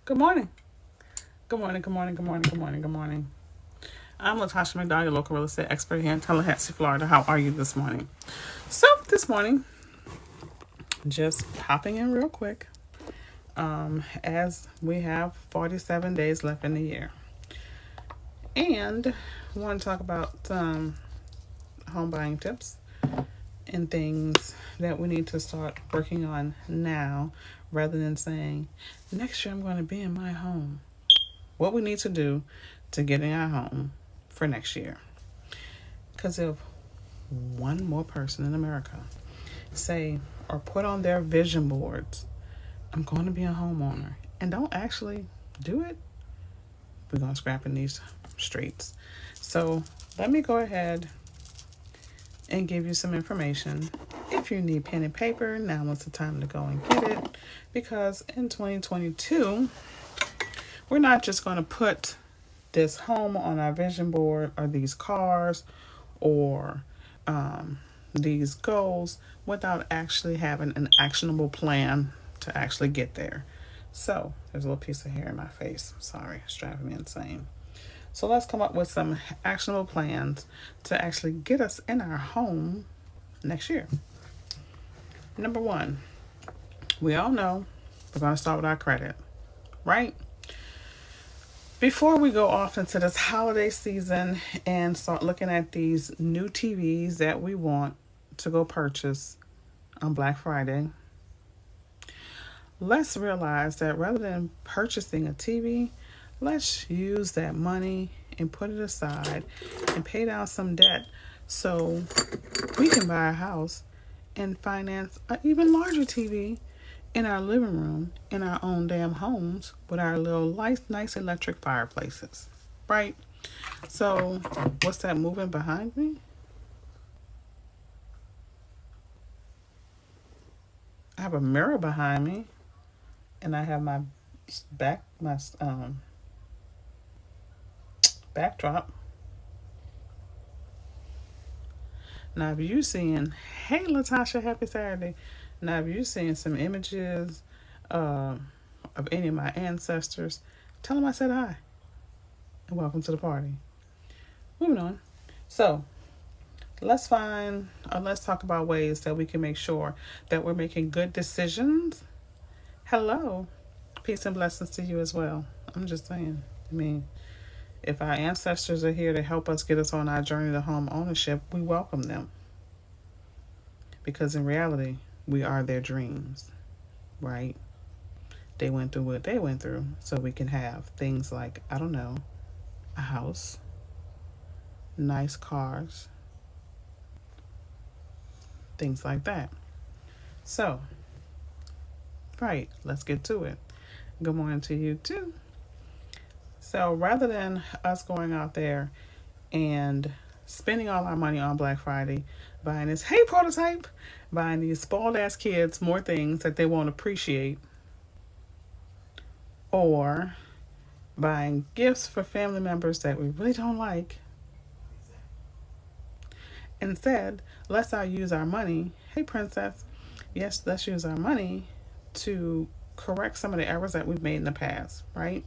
Good morning. Good morning. Good morning. Good morning. Good morning. Good morning. I'm Latasha McDowell, your local real estate expert here in Tallahassee, Florida. How are you this morning? So this morning, just popping in real quick, as we have 47 days left in the year, and I want to talk about home buying tips and things that we need to start working on now, rather than saying next year I'm going to be in my home. What we need to do to get in our home for next year. Because if one more person in America say or put on their vision boards, I'm going to be a homeowner, and don't actually do it, we're going to scrap in these streets. So let me go ahead and give you some information. If you need pen and paper, now is the time to go and get it, because in 2022, we're not just going to put this home on our vision board or these cars or these goals without actually having an actionable plan to actually get there. So there's a little piece of hair in my face. Sorry, it's driving me insane. So let's come up with some actionable plans to actually get us in our home next year. Number one, we all know we're going to start with our credit, right? Before we go off into this holiday season and start looking at these new TVs that we want to go purchase on Black Friday, let's realize that rather than purchasing a TV, let's use that money and put it aside and pay down some debt so we can buy a house and finance an even larger TV in our living room in our own damn homes with our little nice electric fireplaces, right? So what's that moving behind me? I have a mirror behind me, and I have my backdrop. Now if you seeing, hey Latasha, happy Saturday. Now if you seeing some images uh, of any of my ancestors, tell them I said hi and welcome to the party. Moving on. So let's talk about ways that we can make sure that we're making good decisions. Hello, peace and blessings to you as well. I'm just saying, I mean, if our ancestors are here to help us get us on our journey to home ownership, we welcome them, because in reality we are their dreams, right? They went through what they went through so we can have things like, I don't know, a house, nice cars, things like that. So right, let's get to it. Good morning to you too. So rather than us going out there and spending all our money on Black Friday, buying this hey prototype, buying these spoiled ass kids more things that they won't appreciate, or buying gifts for family members that we really don't like, instead, let's use our money. Hey princess, yes, let's use our money to correct some of the errors that we've made in the past, right?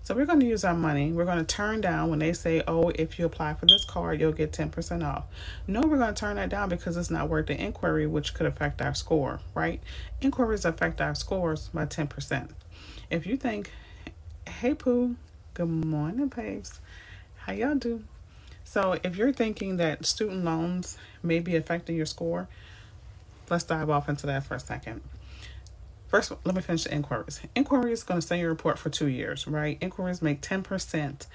So we're going to use our money. We're going to turn down when they say, oh, if you apply for this card, you'll get 10% off. No, we're going to turn that down because it's not worth the inquiry, which could affect our score, right? Inquiries affect our scores by 10%. If you think, hey, Pooh, good morning, babes. How y'all do? So if you're thinking that student loans may be affecting your score, let's dive off into that for a second. First, let me finish the inquiries. Inquiries is going to send your report for 2 years, right? Inquiries make 10%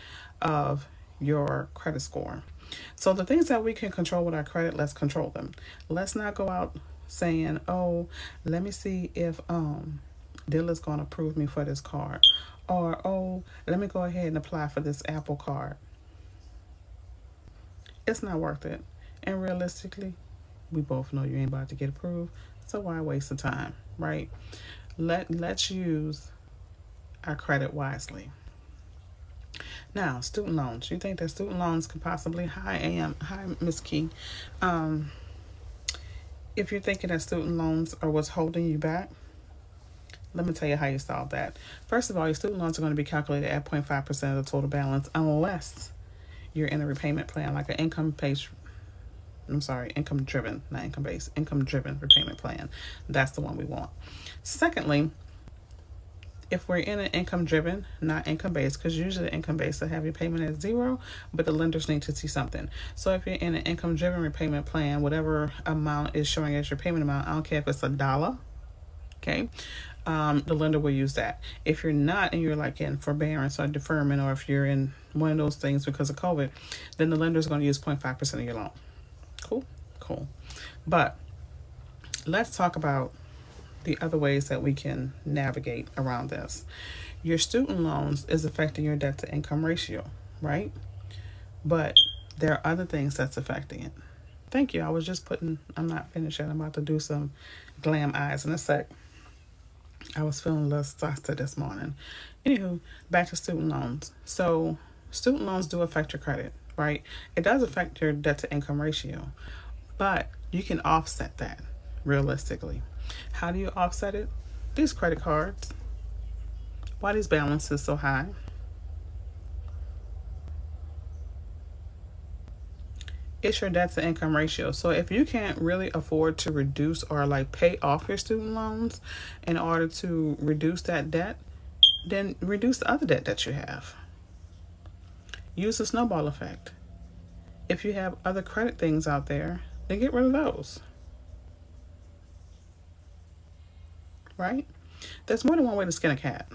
of your credit score. So the things that we can control with our credit, let's control them. Let's not go out saying, oh, let me see if dealer's going to approve me for this card. Or, oh, let me go ahead and apply for this Apple card. It's not worth it. And realistically, we both know you ain't about to get approved. So why waste the time, right? Let's use our credit wisely. Now, student loans. You think that student loans could possibly hi Miss Key. If you're thinking that student loans are what's holding you back, Let me tell you how you solve that. First of all, your student loans are going to be calculated at 0.5% of the total balance unless you're in a repayment plan, like an income driven, not income based, income driven repayment plan. That's the one we want. Secondly, if we're in an income driven, not income based, because usually the income based will have your payment at zero, but the lenders need to see something. So if you're in an income driven repayment plan, whatever amount is showing as your payment amount, I don't care if it's $1, okay, the lender will use that. If you're not and you're like in forbearance or deferment, or if you're in one of those things because of COVID, then the lender is going to use 0.5% of your loan. Cool. But let's talk about the other ways that we can navigate around this. Your student loans is affecting your debt to income ratio, right? But there are other things that's affecting it. Thank you. I'm not finished yet. I'm about to do some glam eyes in a sec. I was feeling a little saucy this morning. Anywho, back to student loans. So student loans do affect your credit, right? It does affect your debt to income ratio, but you can offset that realistically. How do you offset it? These credit cards. Why these balances so high? It's your debt to income ratio. So if you can't really afford to reduce or like pay off your student loans in order to reduce that debt, then reduce the other debt that you have. Use the snowball effect. If you have other credit things out there, then get rid of those. Right? There's more than one way to skin a cat.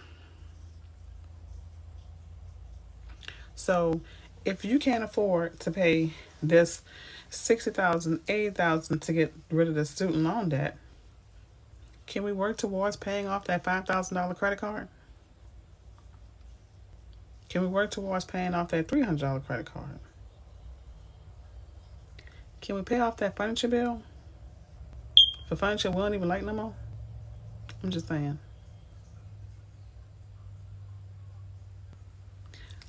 So if you can't afford to pay this $60,000, $80,000 to get rid of the student loan debt, can we work towards paying off that $5,000 credit card? Can we work towards paying off that $300 credit card? Can we pay off that furniture bill? For furniture we don't even like no more? I'm just saying.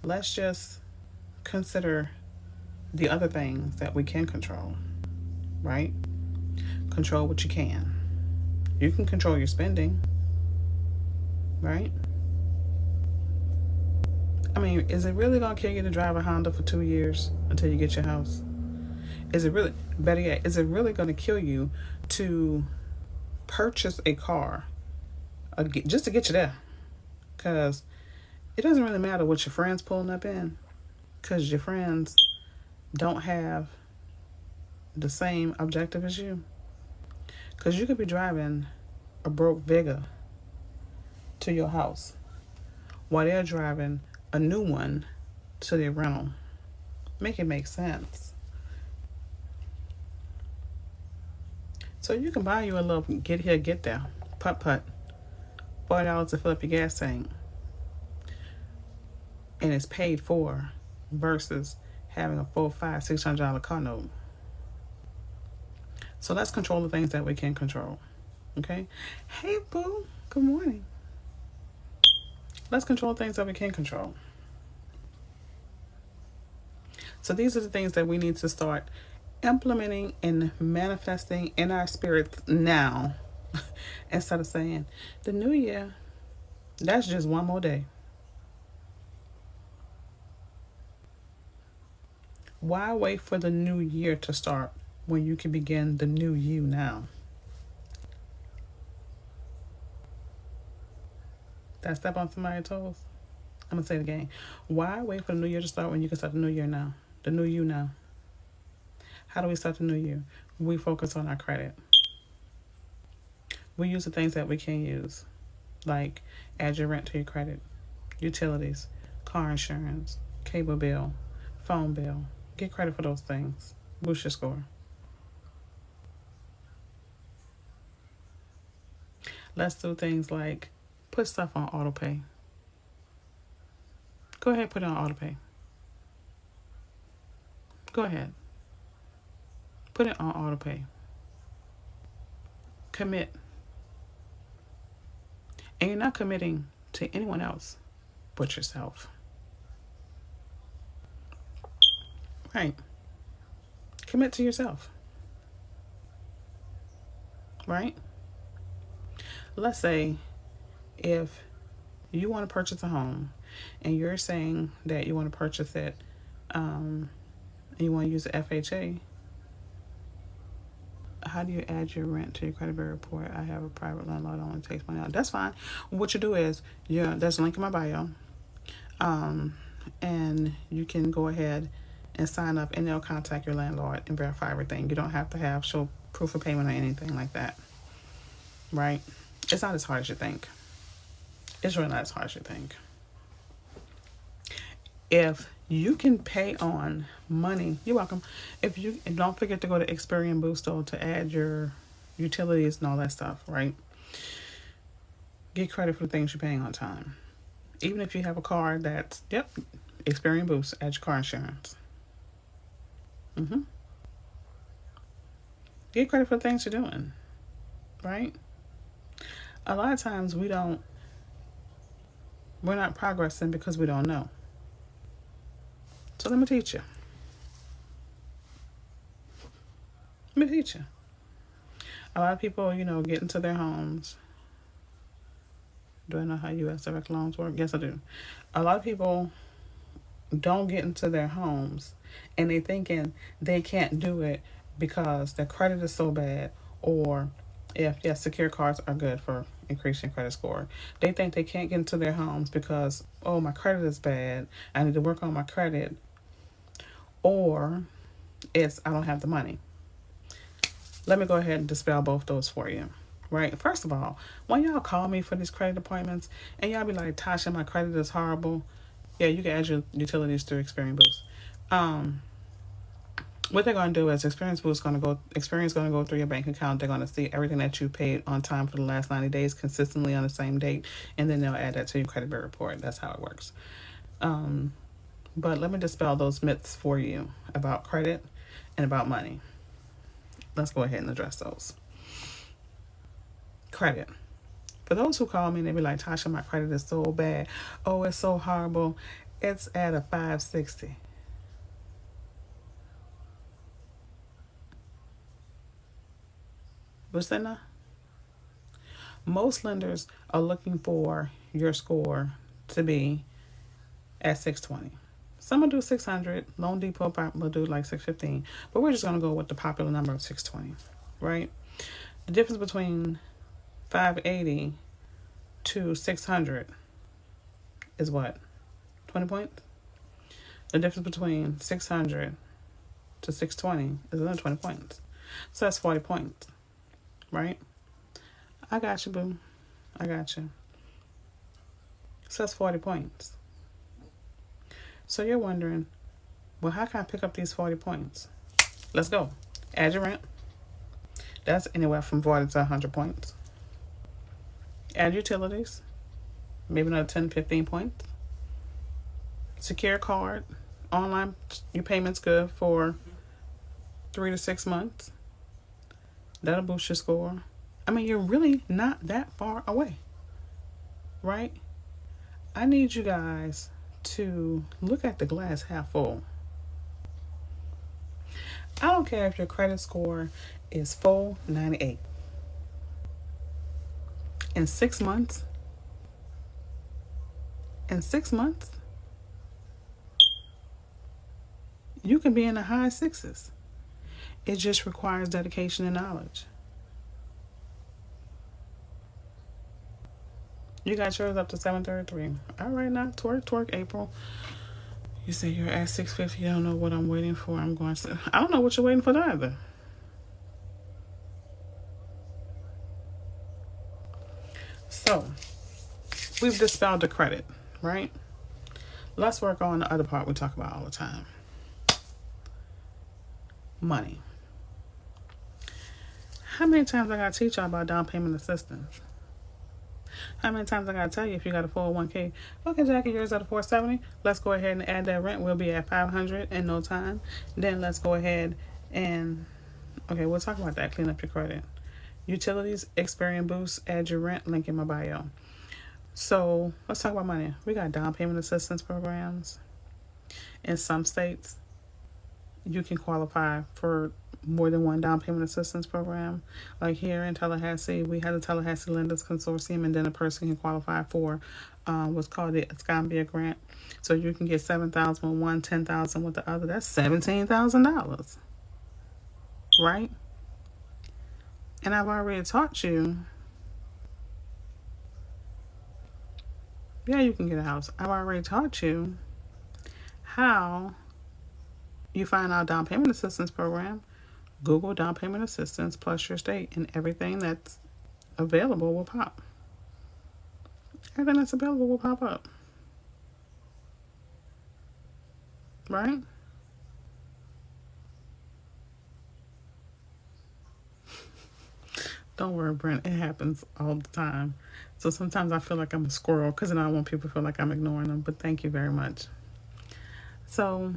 Let's just consider the other things that we can control, right? Control what you can. You can control your spending, right? I mean, is it really going to kill you to drive a Honda for 2 years until you get your house? Is it really, better yet, is it really going to kill you to purchase a car just to get you there? Because it doesn't really matter what your friends pulling up in, because your friends don't have the same objective as you. Because you could be driving a broke Vigor to your house while they're driving a new one to their rental. Make it make sense. So you can buy you a little get here, get there, putt, $40 to fill up your gas tank, and it's paid for, versus having a $400, $500, $600 car note. So let's control the things that we can control. Okay? Hey, boo. Good morning. Let's control things that we can control. So these are the things that we need to start implementing and manifesting in our spirits now, instead of saying, the new year, that's just one more day. Why wait for the new year to start when you can begin the new you now? Did I step on somebody's toes? I'm going to say it again. Why wait for the new year to start when you can start the new year now? The new you now. How do we start the new year? We focus on our credit. We use the things that we can use, like add your rent to your credit, utilities, car insurance, cable bill, phone bill. Get credit for those things. Boost your score. Let's do things like put stuff on auto pay. Go ahead, put it on auto pay. Go ahead. Put it on auto pay. Commit. And you're not committing to anyone else but yourself. Right. Commit to yourself. Right? Let's say If you want to purchase a home and you're saying that you want to purchase it, and you want to use the FHA, how do you add your rent to your credit bureau report? I have a private landlord, only takes money out. That's fine. What you do is, there's a link in my bio, and you can go ahead and sign up, and they'll contact your landlord and verify everything. You don't have to show proof of payment or anything like that, right? It's not as hard as you think. It's really not as hard as you think. If you can pay on money, you're welcome. And don't forget to go to Experian Booster to add your utilities and all that stuff, right? Get credit for the things you're paying on time. Even if you have a car that's, Experian Boost, add your car insurance. Get credit for the things you're doing, right? A lot of times we're not progressing because we don't know. So let me teach you. A lot of people, get into their homes. Do I know how U.S. direct loans work? Yes, I do. A lot of people don't get into their homes, and they thinking they can't do it because their credit is so bad, or if secure cards are good for increasing credit score. They think they can't get into their homes because, oh, my credit is bad, I need to work on my credit, or it's I don't have the money. Let me go ahead and dispel both those for you. Right? First of all, when y'all call me for these credit appointments and y'all be like, Tasha, my credit is horrible. Yeah, you can add your utilities through Experian Boost. What they're going to do is Experian is going to go through your bank account. They're going to see everything that you paid on time for the last 90 days consistently on the same date, and then they'll add that to your credit bureau report. That's how it works. But let me dispel those myths for you about credit and about money. Let's go ahead and address those. Credit. For those who call me and they be like, Tasha, my credit is so bad. Oh, it's so horrible. It's at a 560. What's that now? Most lenders are looking for your score to be at 620. Some will do 600. Loan Depot will do like 615. But we're just going to go with the popular number of 620, right? The difference between 580 to 600 is what? 20 points? The difference between 600 to 620 is another 20 points. So that's 40 points, right? I got you, boo. I got you. So that's 40 points. So you're wondering, well, how can I pick up these 40 points? Let's go. Add your rent. That's anywhere from 40 to 100 points. Add utilities. Maybe another 10, 15 points. Secure card. Online, your payment's good for 3 to 6 months. That'll boost your score. I mean, you're really not that far away, right? I need you guys to look at the glass half full. I don't care if your credit score is 498. In 6 months, you can be in the high sixes. It just requires dedication and knowledge. You got yours up to 733. All right, now twerk, April. You say you're at 650. I don't know what I'm waiting for. I don't know what you're waiting for either. So, we've dispelled the credit, right? Let's work on the other part we talk about all the time. Money. How many times I gotta teach y'all about down payment assistance? How many times I gotta tell you if you got a 401k? Okay, Jackie, yours at a 470. Let's go ahead and add that rent. We'll be at 500 in no time. Then let's go ahead and we'll talk about that. Clean up your credit. Utilities, Experian Boost, add your rent. Link in my bio. So let's talk about money. We got down payment assistance programs. In some states, you can qualify for more than one down payment assistance program. Like here in Tallahassee, we had the Tallahassee Lenders Consortium, and then a person can qualify for what's called the Escambia Grant. So you can get $7,000 with one, $10,000 with the other. That's $17,000, right? And I've already taught you. Yeah, you can get a house. I've already taught you how you find out down payment assistance program. Google down payment assistance plus your state, and everything that's available will pop. Everything that's available will pop up. Right? Don't worry, Brent. It happens all the time. So sometimes I feel like I'm a squirrel because I don't want people to feel like I'm ignoring them. But thank you very much. So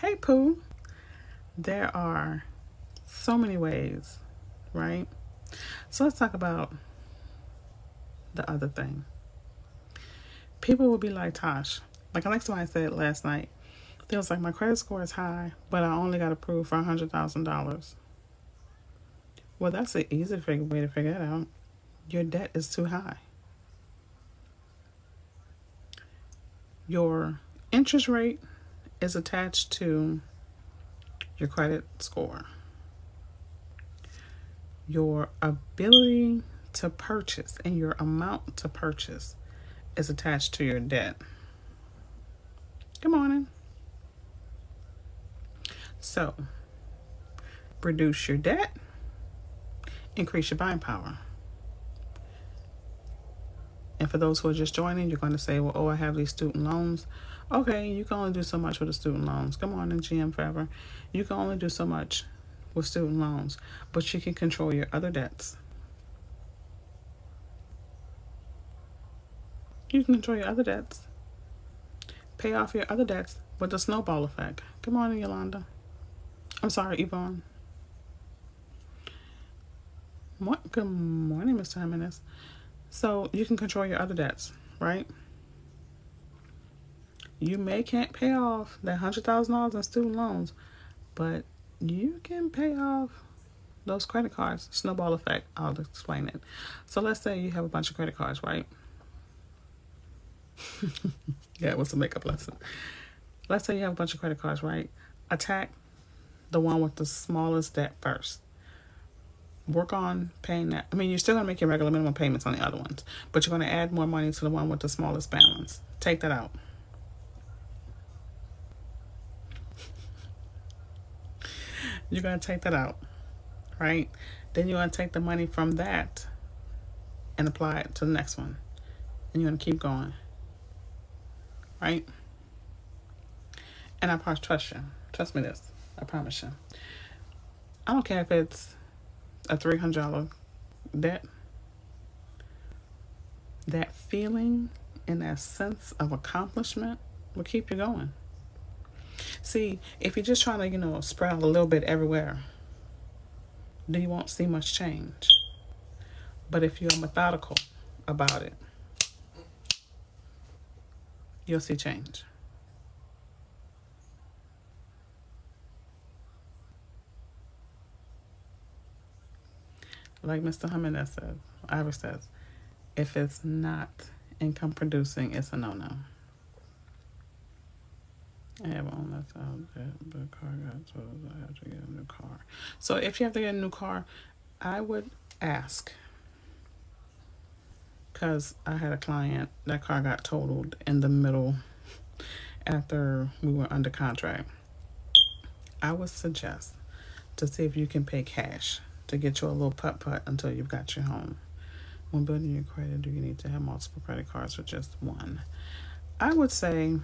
hey Pooh, there are so many ways, right? So let's talk about the other thing. People will be like, Tosh, like somebody said last night, they was like, my credit score is high, but I only got approved for $100,000. Well, that's an easy way to figure it out. Your debt is too high. Your interest rate is attached to your credit score. Your ability to purchase and your amount to purchase is attached to your debt. Good morning. So, reduce your debt, increase your buying power. And for those who are just joining, you're going to say, well, I have these student loans. Okay, you can only do so much with the student loans. Good morning, GM Forever. You can only do so much with student loans, but you can control your other debts. You can control your other debts. Pay off your other debts with the snowball effect. Good morning, Yolanda. I'm sorry, Yvonne. Good morning, Mr. Jimenez. So you can control your other debts, right? You can't pay off that $100,000 in student loans, but you can pay off those credit cards. Snowball effect. I'll explain it. So let's say you have a bunch of credit cards, right? Yeah, it was a makeup lesson. Let's say you have a bunch of credit cards, right? Attack the one with the smallest debt first. Work on paying that. I mean, you're still going to make your regular minimum payments on the other ones, but you're going to add more money to the one with the smallest balance. Take that out. You're going to take that out, right? Then you're going to take the money from that and apply it to the next one. And you're going to keep going, right? And I trust you. Trust me this. I promise you. I don't care if it's a $300 debt. That feeling and that sense of accomplishment will keep you going. See, if you're just trying to, spread out a little bit everywhere, then you won't see much change. But if you're methodical about it, you'll see change. Like Mr. Jimenez says, Ivor says, if it's not income producing, it's a no-no. I have on that the car got told I have to get a new car. So if you have to get a new car, I would ask, because I had a client, that car got totaled in the middle after we were under contract. I would suggest to see if you can pay cash to get you a little putt-putt until you've got your home. When building your credit, do you need to have multiple credit cards or just one? I would say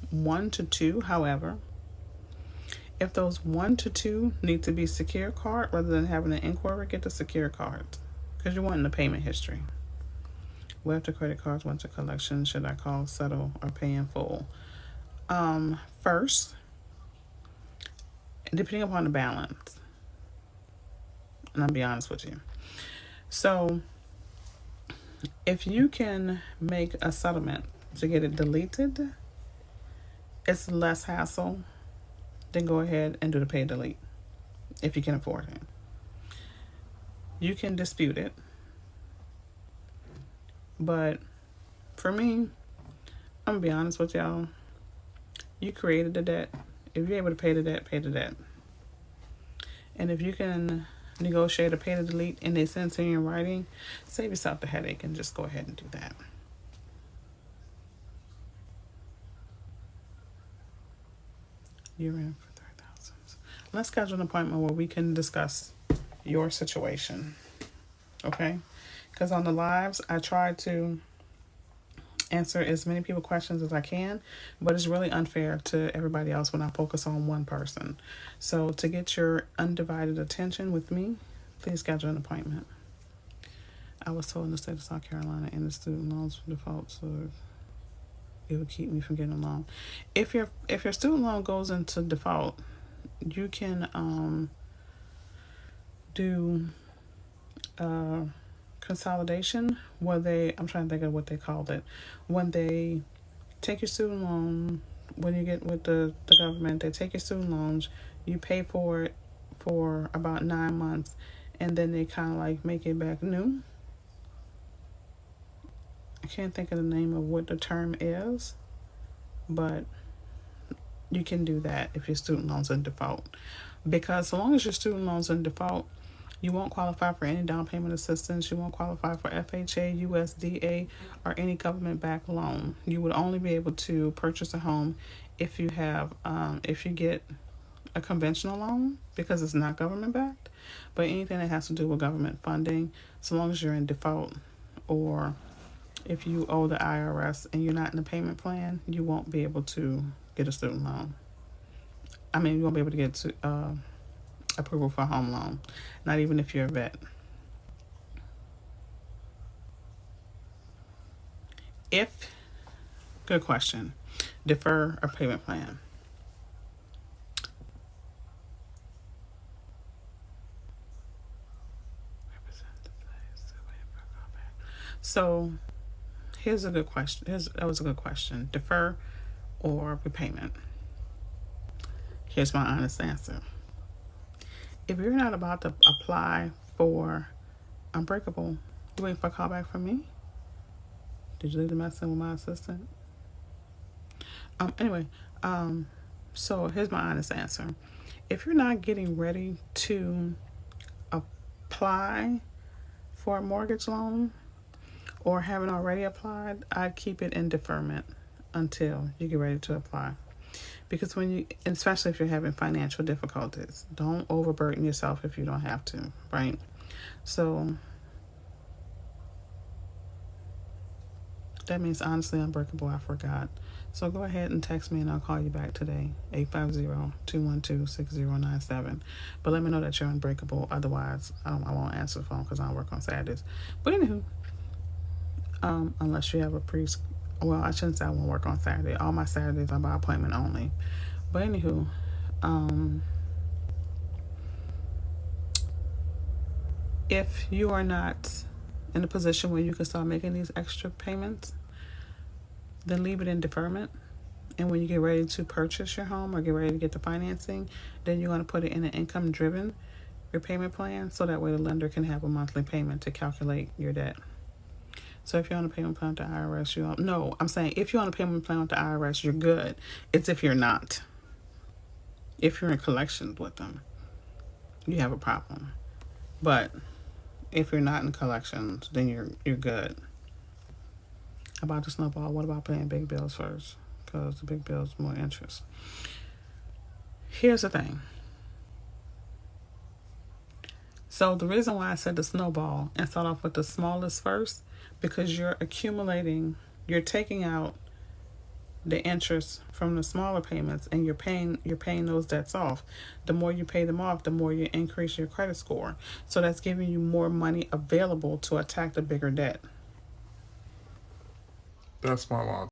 1 to 2. However, if those 1 to 2 need to be secure card rather than having an inquiry, get the secure card because you're wanting the payment history. What if the credit cards went to collection? Should I call, settle, or pay in full? First, depending upon the balance, and I'll be honest with you. So if you can make a settlement to get it deleted, it's less hassle then go ahead and do the pay delete if you can afford it. You can dispute it, but for me, I'm gonna be honest with y'all. You created the debt. If you're able to pay the debt, pay the debt. And if you can negotiate a pay to delete and they send it to you in writing, save yourself the headache and just go ahead and do that. You're in for 3,000. Let's schedule an appointment where we can discuss your situation. Okay? Because on the lives, I try to answer as many people questions as I can, but it's really unfair to everybody else when I focus on one person. So to get your undivided attention with me, please schedule an appointment. I was told in the state of South Carolina and the student loans default, so it would keep me from getting a loan. If your student loan goes into default, you can do consolidation where I'm trying to think of what they called it, when they take your student loan, when you get with the government, they take your student loans, you pay for it for about 9 months, and then they kind of like make it back new. I can't think of the name of what the term is, but you can do that if your student loan's in default. Because so long as your student loan's in default, you won't qualify for any down payment assistance. You won't qualify for FHA, USDA, or any government-backed loan. You would only be able to purchase a home if you get a conventional loan, because it's not government-backed. But anything that has to do with government funding, so long as you're in default, or if you owe the IRS and you're not in the payment plan, you won't be able to get a student loan. I mean, you won't be able to get approval for a home loan, not even if you're a vet. Good question, defer a payment plan. So here's a good question. That was a good question. Defer or repayment? Here's my honest answer. If you're not about to apply for Unbreakable, you waiting for a call back from me? Did you leave the message with my assistant? Anyway, so here's my honest answer. If you're not getting ready to apply for a mortgage loan or haven't already applied, I'd keep it in deferment until you get ready to apply. Because especially if you're having financial difficulties, don't overburden yourself if you don't have to, right? So that means honestly Unbreakable, I forgot. So go ahead and text me and I'll call you back today, 850-212-6097. But let me know that you're Unbreakable. Otherwise, I won't answer the phone because I don't work on Saturdays. But anywho, unless you have well, I shouldn't say I won't work on Saturday. All my Saturdays are by appointment only. But anywho, if you are not in a position where you can start making these extra payments, then leave it in deferment. And when you get ready to purchase your home or get ready to get the financing, then you're going to put it in an income-driven repayment plan, so that way the lender can have a monthly payment to calculate your debt. So if you're on a payment plan with the IRS, I'm saying if you're on a payment plan with the IRS, you're good. It's if you're not. If you're in collections with them, you have a problem. But if you're not in collections, then you're good. About the snowball, what about paying big bills first? Because the big bills more interest. Here's the thing. So the reason why I said the snowball and start off with the smallest first, because you're taking out the interest from the smaller payments and you're paying those debts off. The more you pay them off, the more you increase your credit score. So that's giving you more money available to attack the bigger debt. That's my logic.